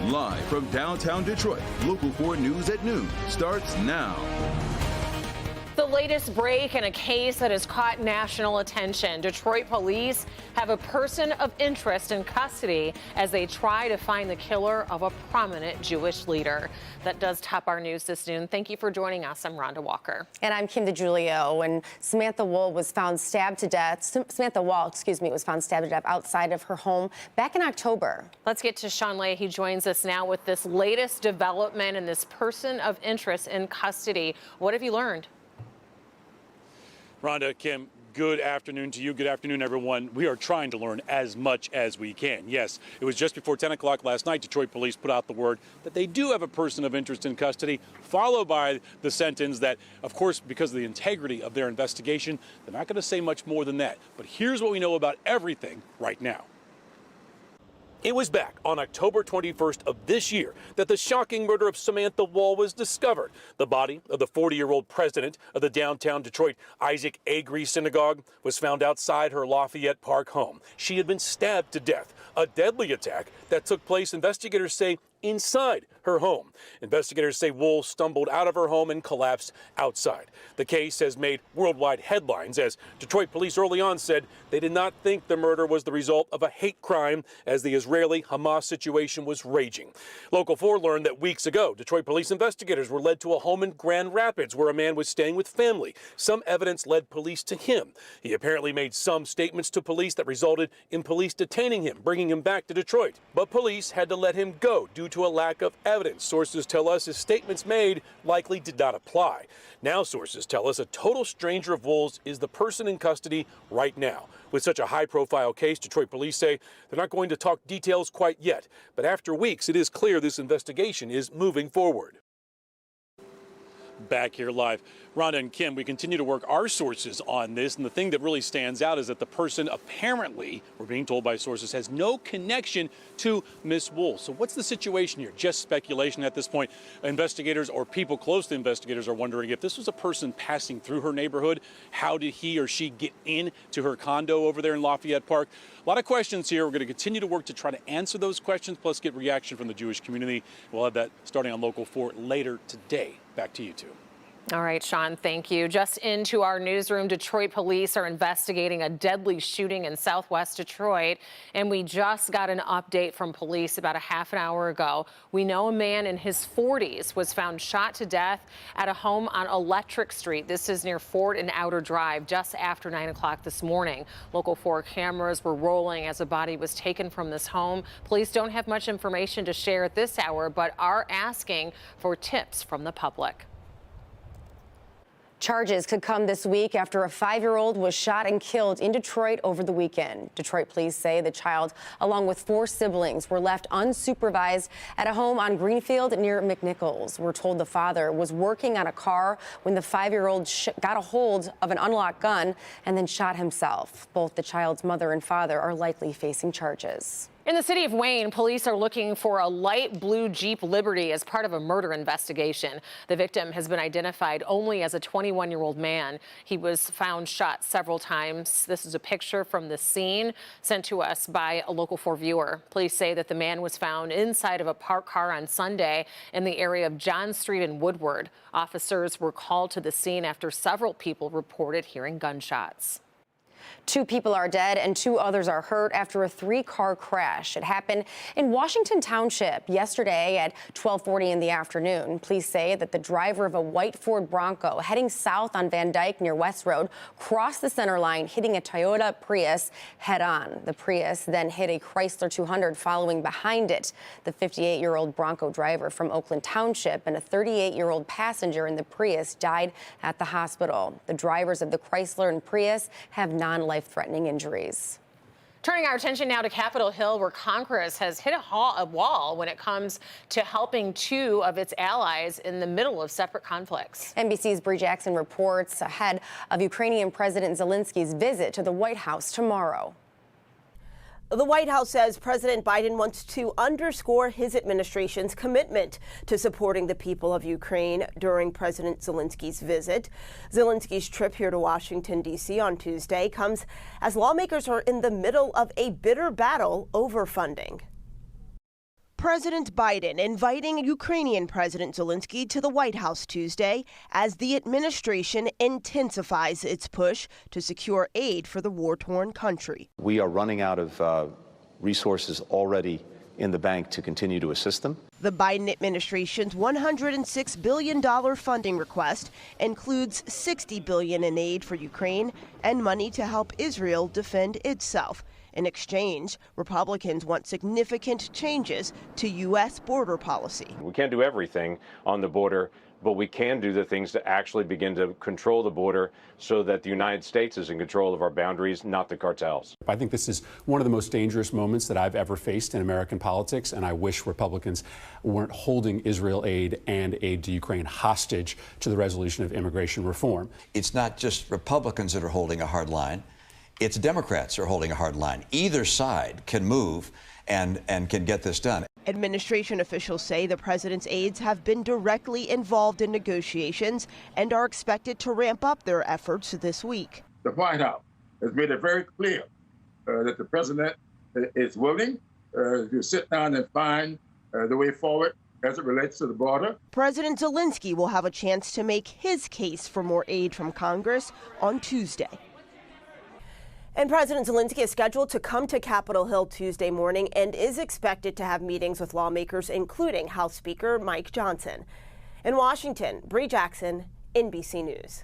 Live from downtown Detroit, Local 4 News at noon starts now. The latest break in a case that has caught national attention. Detroit police have a person of interest in custody as they try to find the killer of a prominent Jewish leader. That does top our news this noon. Thank you for joining us. I'm Rhonda Walker. And I'm Kim DeGiulio. And Samantha Wall was found stabbed to death. Was found stabbed to death outside of her home back in October. Let's get to Sean Lay. He joins us now with this latest development in this person of interest in custody. What have you learned? Rhonda, Kim, good afternoon to you. Good afternoon, everyone. We are trying to learn as much as we can. Yes, it was just before 10 o'clock last night. Detroit police put out the word that they do have a person of interest in custody, followed by the sentence that, of course, because of the integrity of their investigation, they're not going to say much more than that. But here's what we know about everything right now. It was back on October 21st of this year that the shocking murder of Samantha Wall was discovered. The body of the 40-year-old president of the downtown Detroit Isaac Agree Synagogue was found outside her Lafayette Park home. She had been stabbed to death, a deadly attack that took place, investigators say, inside her home. Investigators say Wool stumbled out of her home and collapsed outside. The case has made worldwide headlines as Detroit police early on said they did not think the murder was the result of a hate crime as the Israeli-Hamas situation was raging. Local 4 learned that weeks ago, Detroit police investigators were led to a home in Grand Rapids where a man was staying with family. Some evidence led police to him. He apparently made some statements to police that resulted in police detaining him, bringing him back to Detroit. But police had to let him go due to a lack of evidence. Sources tell us his statements made likely did not apply. Now sources tell us a total stranger of Wool's is the person in custody right now. With such a high-profile case, Detroit police say they're not going to talk details quite yet. But after weeks, it is clear this investigation is moving forward. Back here live. Rhonda and Kim, we continue to work our sources on this, and the thing that really stands out is that the person apparently, we're being told by sources, has no connection to Miss Wool. So what's the situation here? Just speculation at this point. Investigators or people close to investigators are wondering if this was a person passing through her neighborhood, how did he or she get into her condo over there in Lafayette Park? A lot of questions here. We're going to continue to work to try to answer those questions, plus get reaction from the Jewish community. We'll have that starting on Local 4 later today. Back to you two. All right, Sean, thank you. Just into our newsroom, Detroit police are investigating a deadly shooting in southwest Detroit, and we just got an update from police about a half an hour ago. We know a man in his 40s was found shot to death at a home on Electric Street. This is near Ford and Outer Drive, just after 9 o'clock this morning. Local 4 cameras were rolling as a body was taken from this home. Police don't have much information to share at this hour, but are asking for tips from the public. Charges could come this week after a 5-year-old was shot and killed in Detroit over the weekend. Detroit police say the child, along with 4 siblings, were left unsupervised at a home on Greenfield near McNichols. We're told the father was working on a car when the 5-year-old got a hold of an unlocked gun and then shot himself. Both the child's mother and father are likely facing charges. In the city of Wayne, police are looking for a light blue Jeep Liberty as part of a murder investigation. The victim has been identified only as a 21-year-old man. He was found shot several times. This is a picture from the scene sent to us by a Local 4 viewer. Police say that the man was found inside of a parked car on Sunday in the area of John Street and Woodward. Officers were called to the scene after several people reported hearing gunshots. 2 people are dead and 2 others are hurt after a 3-car crash. It happened in Washington Township yesterday at 12:40 in the afternoon. Police say that the driver of a white Ford Bronco heading south on Van Dyke near West Road crossed the center line, hitting a Toyota Prius head on. The Prius then hit a Chrysler 200 following behind it. The 58-year-old Bronco driver from Oakland Township and a 38-year-old passenger in the Prius died at the hospital. The drivers of the Chrysler and Prius have non-life-threatening injuries. Turning our attention now to Capitol Hill, where Congress has hit a wall when it comes to helping 2 of its allies in the middle of separate conflicts. NBC's Bree Jackson reports ahead of Ukrainian President Zelensky's visit to the White House tomorrow. The White House says President Biden wants to underscore his administration's commitment to supporting the people of Ukraine during President Zelensky's visit. Zelensky's trip here to Washington, D.C. on Tuesday comes as lawmakers are in the middle of a bitter battle over funding. President Biden inviting Ukrainian President Zelensky to the White House Tuesday as the administration intensifies its push to secure aid for the war-torn country. We are running out of resources already in the bank to continue to assist them. The Biden administration's $106 billion funding request includes $60 billion in aid for Ukraine and money to help Israel defend itself. In exchange, Republicans want significant changes to U.S. border policy. We can't do everything on the border, but we can do the things to actually begin to control the border so that the United States is in control of our boundaries, not the cartels. I think this is one of the most dangerous moments that I've ever faced in American politics, and I wish Republicans weren't holding Israel aid and aid to Ukraine hostage to the resolution of immigration reform. It's not just Republicans that are holding a hard line. It's Democrats who are holding a hard line. Either side can move and can get this done. Administration officials say the president's aides have been directly involved in negotiations and are expected to ramp up their efforts this week. The White House has made it very clear that the president is willing to sit down and find the way forward as it relates to the border. President Zelensky will have a chance to make his case for more aid from Congress on Tuesday. And President Zelensky is scheduled to come to Capitol Hill Tuesday morning and is expected to have meetings with lawmakers, including House Speaker Mike Johnson. In Washington, Bree Jackson, NBC News.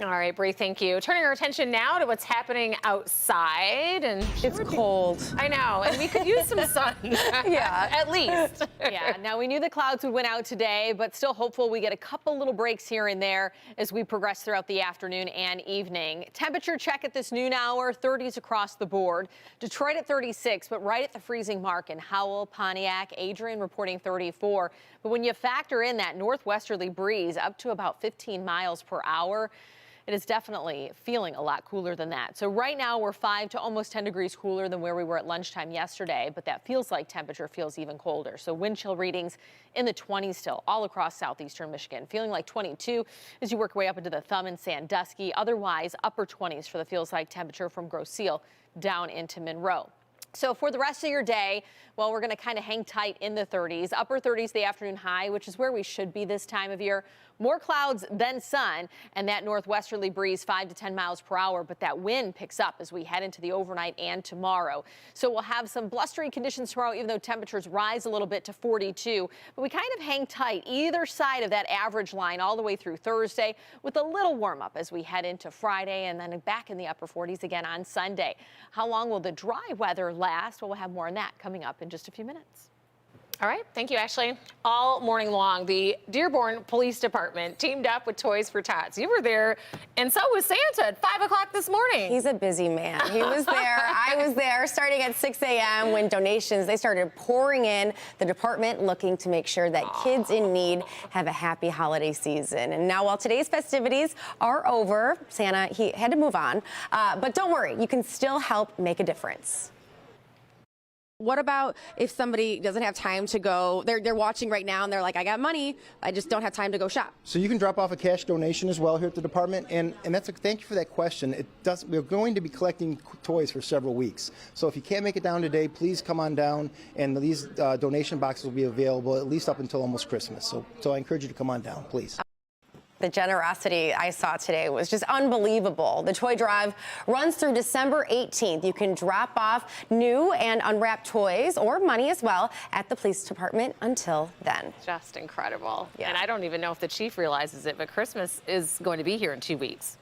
All right, Bree, thank you. Turning our attention now to what's happening outside. And It's cold. I know, and we could use some sun. Yeah. At least. Yeah, now we knew the clouds would win out today, but still hopeful we get a couple little breaks here and there as we progress throughout the afternoon and evening. Temperature check at this noon hour, 30s across the board. Detroit at 36, but right at the freezing mark in Howell, Pontiac, Adrian reporting 34. But when you factor in that northwesterly breeze up to about 15 miles per hour, it is definitely feeling a lot cooler than that. So right now we're 5 to almost 10 degrees cooler than where we were at lunchtime yesterday, but that feels like temperature feels even colder. So wind chill readings in the 20s still all across southeastern Michigan, feeling like 22 as you work your way up into the Thumb and Sandusky. Otherwise upper 20s for the feels like temperature from Grosse Ile down into Monroe. So for the rest of your day, well, we're going to kind of hang tight in the 30s, upper 30s the afternoon high, which is where we should be this time of year. More clouds than sun, and that northwesterly breeze 5 to 10 miles per hour, but that wind picks up as we head into the overnight and tomorrow. So we'll have some blustery conditions tomorrow, even though temperatures rise a little bit to 42. But we kind of hang tight either side of that average line all the way through Thursday with a little warm up as we head into Friday and then back in the upper 40s again on Sunday. How long will the dry weather last? Well, we'll have more on that coming up in just a few minutes. All right, thank you, Ashley. All morning long, the Dearborn Police Department teamed up with Toys for Tots. You were there, and so was Santa at 5 o'clock this morning. He's a busy man. He was there. I was there starting at 6 a.m. when donations, they started pouring in. The department looking to make sure that kids in need have a happy holiday season. And now while today's festivities are over, Santa, he had to move on. But don't worry, you can still help make a difference. What about if somebody doesn't have time to go, they're watching right now and they're like, I got money, I just don't have time to go shop. So you can drop off a cash donation as well here at the department, and thank you for that question. We're going to be collecting toys for several weeks. So if you can't make it down today, please come on down, and these donation boxes will be available at least up until almost Christmas. So I encourage you to come on down, please. The generosity I saw today was just unbelievable. The toy drive runs through December 18th. You can drop off new and unwrapped toys or money as well at the police department until then. Just incredible. Yeah. And I don't even know if the chief realizes it, but Christmas is going to be here in 2 weeks.